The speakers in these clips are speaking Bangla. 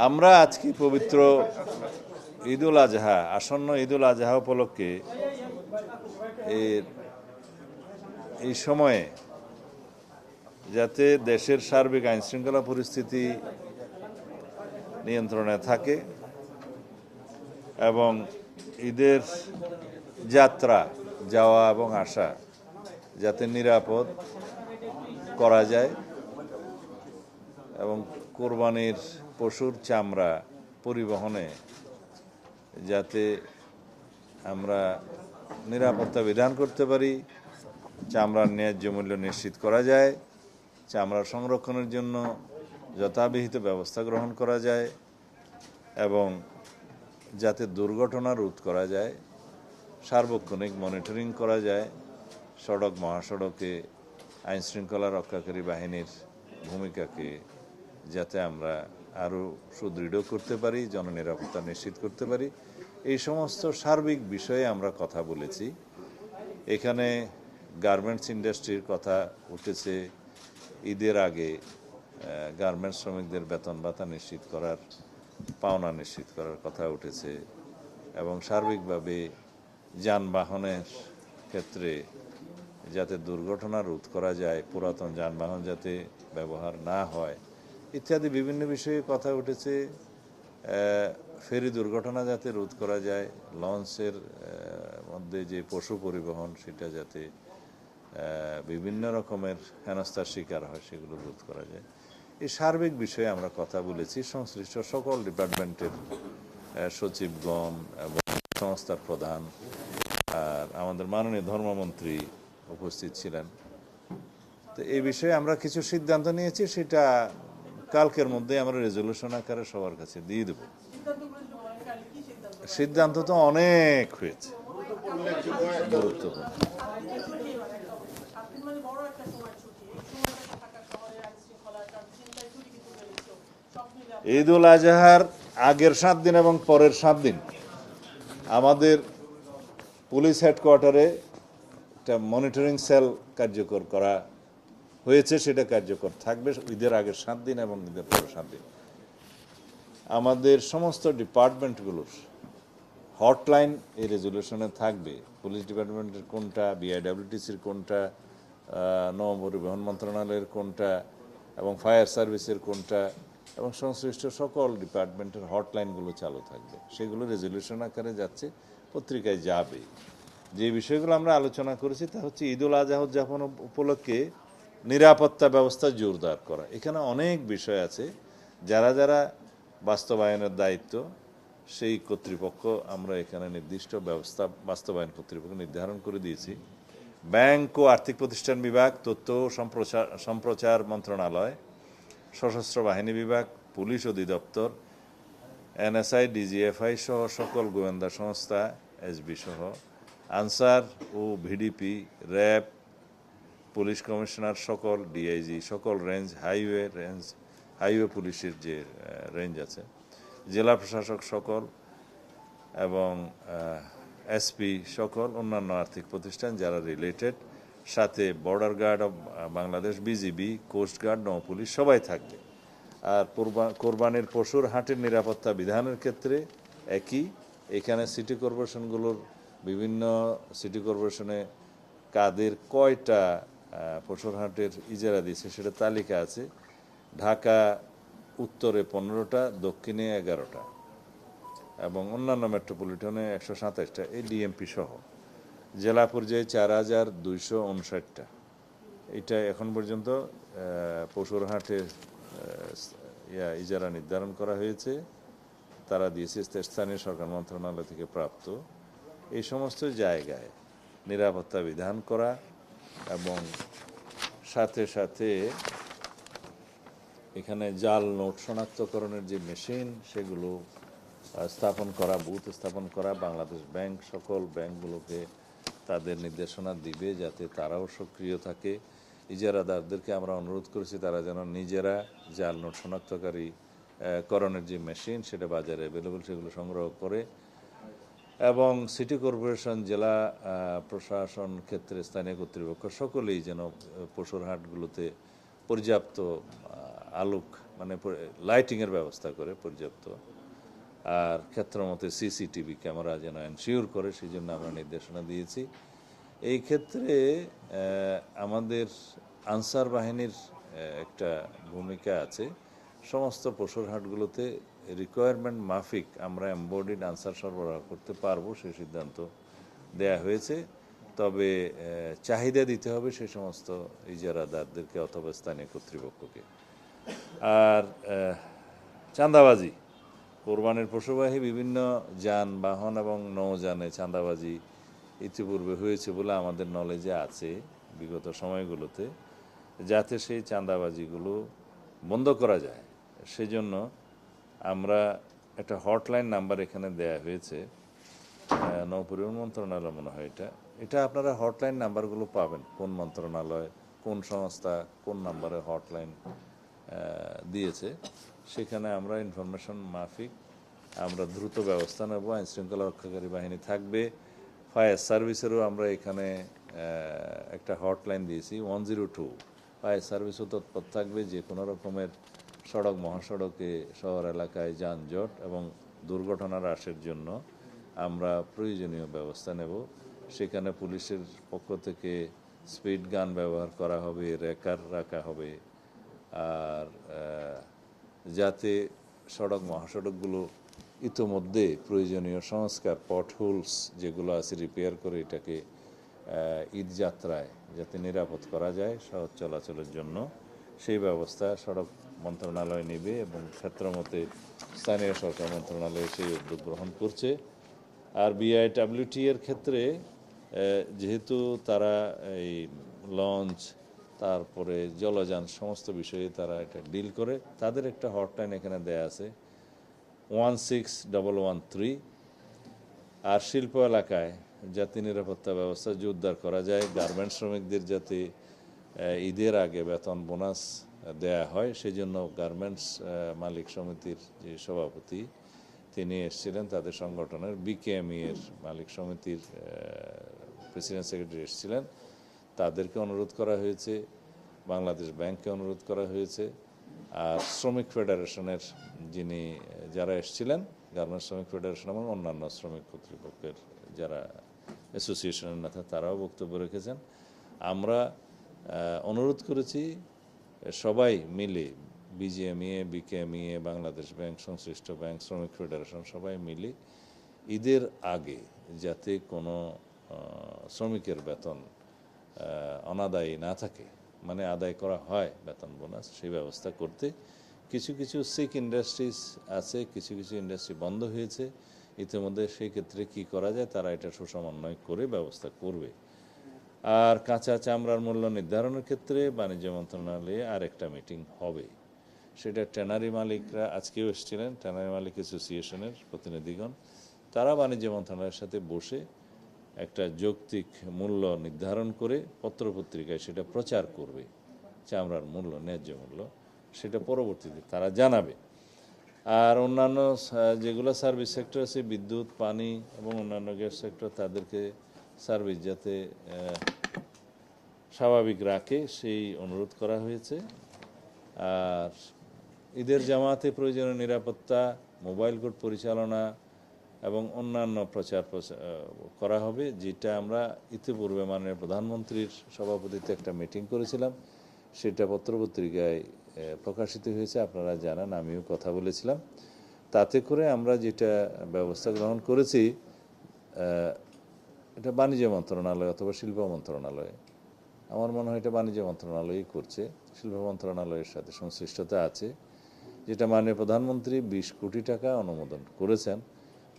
আমরা আজকে পবিত্র ঈদুল আজহা আসন্ন ঈদুল আজহা উপলক্ষে এই সময়ে যাতে দেশের সার্বিক আইনশৃঙ্খলা পরিস্থিতি নিয়ন্ত্রণে থাকে এবং ঈদের যাত্রা যাওয়া এবং আসা যাতে নিরাপদ করা যায় এবং কোরবানির পশুর চামড়া পরিবহনে যাতে আমরা নিরাপত্তা বিধান করতে পারি, চামড়ার ন্যায্য মূল্য নিশ্চিত করা যায়, চামড়া সংরক্ষণের জন্য যথাবিহিত ব্যবস্থা গ্রহণ করা যায় এবং যাতে দুর্ঘটনা রোধ করা যায়, সার্বক্ষণিক মনিটরিং করা যায়, সড়ক মহাসড়কে আইনশৃঙ্খলা রক্ষাকারী বাহিনীর ভূমিকাকে যাতে আমরা আরও সুদৃঢ় করতে পারি, জননিরাপত্তা নিশ্চিত করতে পারি, এই সমস্ত সার্বিক বিষয়ে আমরা কথা বলেছি। এখানে গার্মেন্টস ইন্ডাস্ট্রির কথা উঠেছে, ঈদের আগে গার্মেন্টস শ্রমিকদের বেতন ভাতা নিশ্চিত করার, পাওনা নিশ্চিত করার কথা উঠেছে এবং সার্বিকভাবে যানবাহনের ক্ষেত্রে যাতে দুর্ঘটনা রোধ করা যায়, পুরাতন যানবাহন যাতে ব্যবহার না হয় ইত্যাদি বিভিন্ন বিষয়ে কথা উঠেছে। ফেরি দুর্ঘটনা যাতে রোধ করা যায়, লঞ্চের মধ্যে যে পশু পরিবহন সেটা যাতে বিভিন্ন রকমের হেনস্থার শিকার হয় সেগুলো রোধ করা যায়, এই সার্বিক বিষয়ে আমরা কথা বলেছি। সংশ্লিষ্ট সকল ডিপার্টমেন্টের সচিবগণ এবং সংস্থার প্রধান আর আমাদের মাননীয় ধর্মমন্ত্রী উপস্থিত ছিলেন। তো এই বিষয়ে আমরা কিছু সিদ্ধান্ত নিয়েছি, সেটা কালকের মধ্যে আমরা রেজলিউশন আকারে সবার কাছে দিয়ে দেব। সিদ্ধান্ত তো অনেক হয়েছে, গুরুত্বপূর্ণ। ঈদুল আজহার আগের 7 দিন এবং পরের 7 দিন আমাদের পুলিশ হেডকোয়ার্টারে একটা মনিটরিং সেল কার্যকর করা হয়েছে, সেটা কার্যকর থাকবে ঈদের আগের 7 দিন এবং ঈদের পরের 7 দিন। আমাদের সমস্ত ডিপার্টমেন্টগুলোর হটলাইন এই রেজলিউশনে থাকবে, পুলিশ ডিপার্টমেন্টের কোনটা, বিআইডব্লিউটিসির কোনটা, নৌপরিবহন মন্ত্রণালয়ের কোনটা এবং ফায়ার সার্ভিসের কোনটা এবং সংশ্লিষ্ট সকল ডিপার্টমেন্টের হটলাইনগুলো চালু থাকবে। সেগুলো রেজলিউশন আকারে যাচ্ছে, পত্রিকায় যাবে। যে বিষয়গুলো আমরা আলোচনা করেছি তা হচ্ছে ঈদুল আজহা উদযাপন উপলক্ষে নিরাপত্তা ব্যবস্থা জোরদার করা। এখানে অনেক বিষয় আছে, যারা যারা বাস্তবায়নের দায়িত্ব সেই কর্তৃপক্ষ আমরা এখানে নির্দিষ্ট ব্যবস্থা বাস্তবায়ন কর্তৃপক্ষ নির্ধারণ করে দিয়েছি। ব্যাংক ও আর্থিক প্রতিষ্ঠান বিভাগ, তথ্য সম্প্রচার মন্ত্রণালয়, সশস্ত্র বাহিনী বিভাগ, পুলিশ অধিদপ্তর, এনএসআই, ডিজিএফআই সহ সকল গোয়েন্দা সংস্থা, এসবি সহ আনসার ও ভিডিপি, র্যাব, পুলিশ কমিশনার সকল, ডিআইজি সকল রেঞ্জ, হাইওয়ে পুলিশের যে রেঞ্জ আছে, জেলা প্রশাসক সকল এবং এসপি সকল, অন্যান্য আর্থিক প্রতিষ্ঠান যারা রিলেটেড, সাথে border guard of Bangladesh, BGB, coastguard, নৌ পুলিশ সবাই থাকবে। আর কোরবানির পশুর হাটের নিরাপত্তা বিধানের ক্ষেত্রে একই। এখানে সিটি কর্পোরেশনগুলোর বিভিন্ন সিটি কর্পোরেশনে কাদের কয়টা পশুর হাটের ইজারা দিয়েছে সেটা তালিকা আছে। ঢাকা উত্তরে 15টা, দক্ষিণে 11টা এবং অন্যান্য মেট্রোপলিটনে 127টা, এই ডিএমপি সহ জেলা পর্যায়ে 4259টা। এটা এখন পর্যন্ত পশুর হাটের ইজারা নির্ধারণ করা হয়েছে, তারা দিয়েছে স্থানীয় সরকার মন্ত্রণালয় থেকে প্রাপ্ত। এই সমস্ত জায়গায় নিরাপত্তা বিধান করা এবং সাথে সাথে এখানে জাল নোট শনাক্তকরণের যে মেশিন সেগুলো স্থাপন করা, বুথ স্থাপন করা। বাংলাদেশ ব্যাংক সকল ব্যাংকগুলোকে তাদের নির্দেশনা দিবে যাতে তারাও সক্রিয় থাকে। ইজারাদারদেরকে আমরা অনুরোধ করেছি তারা যেন নিজেরা জাল নোট শনাক্তকারী করণের যে মেশিন সেটা বাজারে অ্যাভেলেবল সেগুলো সংগ্রহ করে এবং সিটি কর্পোরেশন, জেলা প্রশাসন ক্ষেত্রে স্থানীয় কর্তৃপক্ষ সকলেই যেন পশুর হাটগুলোতে পর্যাপ্ত আলোক মানে লাইটিংয়ের ব্যবস্থা করে পর্যাপ্ত, আর ক্ষেত্রমতে সিসিটিভি ক্যামেরা যেন এনশিওর করে সেই জন্য আমরা নির্দেশনা দিয়েছি। এই ক্ষেত্রে আমাদের আনসার বাহিনীর একটা ভূমিকা আছে। সমস্ত পশুর হাটগুলোতে রিকোয়ারমেন্ট মাফিক আমরা এমবডিড আনসার সরবরাহ করতে পারবো সেই সিদ্ধান্ত দেয়া হয়েছে। তবে চাহিদা দিতে হবে সেই সমস্ত ইজারাদারদেরকে অথবা স্থানীয় কর্তৃপক্ষকে। আর চাঁদাবাজি, কোরবানির পশুবাহী বিভিন্ন যানবাহন এবং নৌযানে চাঁদাবাজি ইতিপূর্বে হয়েছে বলে আমাদের নলেজে আছে বিগত সময়গুলোতে। যাতে সেই চাঁদাবাজিগুলো বন্ধ করা যায় সেজন্য আমরা একটা হটলাইন নাম্বার এখানে দেয়া হয়েছে, নৌপরিবহন মন্ত্রণালয় মনে হয় এটা আপনারা হটলাইন নাম্বারগুলো পাবেন, কোন মন্ত্রণালয় কোন সংস্থা কোন নাম্বারে হটলাইন দিয়েছে। সেখানে আমরা ইনফরমেশন মাফিক আমরা দ্রুত ব্যবস্থা নেব। আইন শৃঙ্খলা রক্ষাকারী বাহিনী থাকবে, ফায়ার সার্ভিসেরও আমরা এখানে একটা হটলাইন দিয়েছি 102। ফায়ার সার্ভিসও তৎপর থাকবে যে কোনো রকমের সড়ক মহাসড়কে শহর এলাকায় যানজট এবং দুর্ঘটনা হ্রাসের জন্য আমরা প্রয়োজনীয় ব্যবস্থা নেব। সেখানে পুলিশের পক্ষ থেকে স্পিড গান ব্যবহার করা হবে, রেকার রাখা হবে, আর যাতে সড়ক মহাসড়কগুলো ইতোমধ্যে প্রয়োজনীয় সংস্কার পটহোলস যেগুলো আছে রিপেয়ার করে এটাকে ঈদ যাত্রায় যাতে নিরাপদ করা যায় সহজ চলাচলের জন্য সেই ব্যবস্থা সড়ক মন্ত্রণালয় নেবে এবং ক্ষেত্রমতে স্থানীয় সরকার মন্ত্রণালয় সেই উদ্যোগ গ্রহণ করছে। আর বিআইডব্লিউটি এর ক্ষেত্রে যেহেতু তারা এই লঞ্চ তারপরে জলযান সমস্ত বিষয়ে তারা এটা ডিল করে, তাদের একটা হটলাইন এখানে দেয়া আছে 16113। আর শিল্প এলাকায় যাতে নিরাপত্তা ব্যবস্থা জোরদার করা যায়, গার্মেন্টস শ্রমিকদের যাতে ঈদের আগে বেতন বোনাস দেয়া হয় সেই জন্য গার্মেন্টস মালিক সমিতির যে সভাপতি তিনি এসেছিলেন, তাদের সংগঠনের বিকেএমই এর মালিক সমিতির প্রেসিডেন্ট সেক্রেটারি এসেছিলেন, তাদেরকে অনুরোধ করা হয়েছে, বাংলাদেশ ব্যাংককে অনুরোধ করা হয়েছে, আর শ্রমিক ফেডারেশনের যারা এসেছিলেন গার্মেন্টস শ্রমিক ফেডারেশন এবং অন্যান্য শ্রমিক কর্তৃপক্ষের যারা অ্যাসোসিয়েশনের নেতা তারাও বক্তব্য রেখেছেন। আমরা অনুরোধ করেছি সবাই মিলে বিজিএমইএ, বিকেএমইএ, বাংলাদেশ ব্যাংক, সংশ্লিষ্ট ব্যাংক, শ্রমিক ফেডারেশন সবাই মিলে ঈদের আগে যাতে কোনো শ্রমিকের বেতন অনাদায়ী না থাকে, মানে আদায় করা হয় বেতন বোনাস, সেই ব্যবস্থা করতে। কিছু কিছু সিক ইন্ডাস্ট্রিজ আছে, কিছু কিছু ইন্ডাস্ট্রি বন্ধ হয়েছে ইতিমধ্যে, সেই ক্ষেত্রে কী করা যায় তারা এটা সুসমন্বয় করে ব্যবস্থা করবে। আর কাঁচা চামড়ার মূল্য নির্ধারণের ক্ষেত্রে বাণিজ্য মন্ত্রণালয়ে আরেকটা মিটিং হবে, সেটা ট্যানারি মালিকরা আজকেও এসেছিলেন, ট্যানারি মালিক অ্যাসোসিয়েশনের প্রতিনিধিগণ, তারা বাণিজ্য মন্ত্রণালয়ের সাথে বসে একটা যৌক্তিক মূল্য নির্ধারণ করে পত্রপত্রিকায় সেটা প্রচার করবে, চামড়ার মূল্য ন্যায্য মূল্য সেটা পরবর্তীতে তারা জানাবে। আর অন্যান্য যেগুলো সার্ভিস সেক্টর আছে, বিদ্যুৎ, পানি এবং অন্যান্য গ্যাস সেক্টর, তাদেরকে সার্ভিস যাতে স্বাভাবিক রাখে সেই অনুরোধ করা হয়েছে। আর ঈদের জামাতে প্রয়োজনীয় নিরাপত্তা, মোবাইল কোর্ট পরিচালনা এবং অন্যান্য প্রচার করা হবে, যেটা আমরা ইতিপূর্বে মাননীয় প্রধানমন্ত্রীর সভাপতিত্বে একটা মিটিং করেছিলাম, সেটা পত্রপত্রিকায় প্রকাশিত হয়েছে, আপনারা জানেন, আমিও কথা বলেছিলাম। তাতে করে আমরা যেটা ব্যবস্থা গ্রহণ করেছি, এটা বাণিজ্য মন্ত্রণালয় অথবা শিল্প মন্ত্রণালয়, আমার মনে হয় এটা বাণিজ্য মন্ত্রণালয়ই করছে, শিল্প মন্ত্রণালয়ের সাথে সংশ্লিষ্টতা আছে, যেটা মাননীয় প্রধানমন্ত্রী 20 কোটি টাকা অনুমোদন করেছেন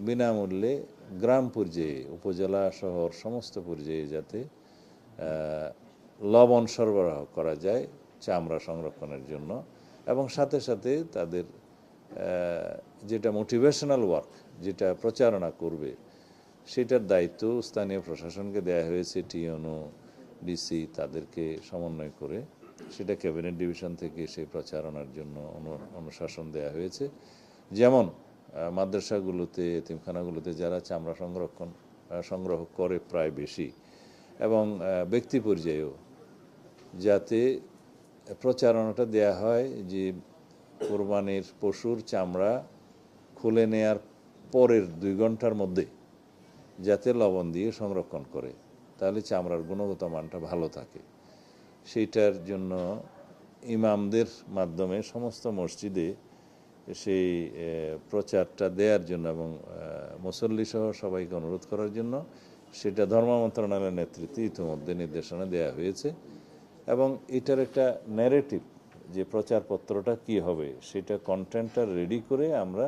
বিনামূল্যে গ্রাম পর্যায়ে, উপজেলা শহর সমস্ত পর্যায়ে যাতে লবণ সরবরাহ করা যায় চামড়া সংরক্ষণের জন্য, এবং সাথে সাথে তাদের যেটা মোটিভেশনাল ওয়ার্ক, যেটা প্রচারণা করবে সেটার দায়িত্ব স্থানীয় প্রশাসনকে দেয়া হয়েছে, টিএনও, ডিসি, তাদেরকে সমন্বয় করে সেটা ক্যাবিনেট ডিভিশন থেকে সেই প্রচারণার জন্য অনুশাসন দেয়া হয়েছে। যেমন মাদ্রাসাগুলোতে, এতিমখানাগুলোতে যারা চামড়া সংগ্রহ করে প্রায় বেশি, এবং ব্যক্তি পর্যায়েও যাতে প্রচারণাটা দেয়া হয় যে কোরবানির পশুর চামড়া খুলে নেয়ার পরের 2 ঘন্টার মধ্যে যাতে লবণ দিয়ে সংরক্ষণ করে, তাহলে চামড়ার গুণগত মানটা ভালো থাকে। সেইটার জন্য ইমামদের মাধ্যমে সমস্ত মসজিদে সেই প্রচারটা দেওয়ার জন্য এবং মুসল্লি সহ সবাইকে অনুরোধ করার জন্য সেটা ধর্ম মন্ত্রণালয়ের নেতৃত্বে ইতিমধ্যে নির্দেশনা দেওয়া হয়েছে। এবং এটার একটা ন্যারেটিভ যে প্রচারপত্রটা কি হবে সেটা কন্টেন্টটা রেডি করে আমরা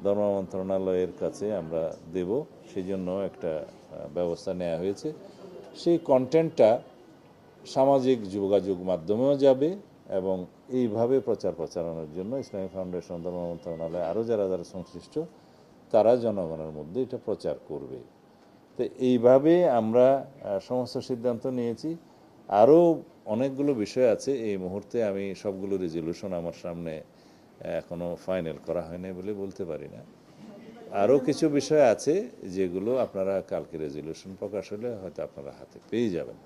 ধর্ম মন্ত্রণালয়ের কাছে আমরা দেব, সেই জন্য একটা ব্যবস্থা নেওয়া হয়েছে। সেই কন্টেন্টটা সামাজিক যোগাযোগ মাধ্যমেও যাবে এবং এইভাবে প্রচারণার জন্য ইসলামী ফাউন্ডেশন, ধর্ম মন্ত্রণালয় আরও যারা যারা সংশ্লিষ্ট তারা জনগণের মধ্যে এটা প্রচার করবে। তো এইভাবে আমরা সমস্ত সিদ্ধান্ত নিয়েছি। আরও অনেকগুলো বিষয় আছে, এই মুহূর্তে আমি সবগুলো রেজলিউশন আমার সামনে এখনও ফাইনাল করা হয়নি বলে বলতে পারি না। আরও কিছু বিষয় আছে যেগুলো আপনারা কালকে রেজলিউশন প্রকাশ হলে হয়তো আপনারা হাতে পেয়ে যাবেন।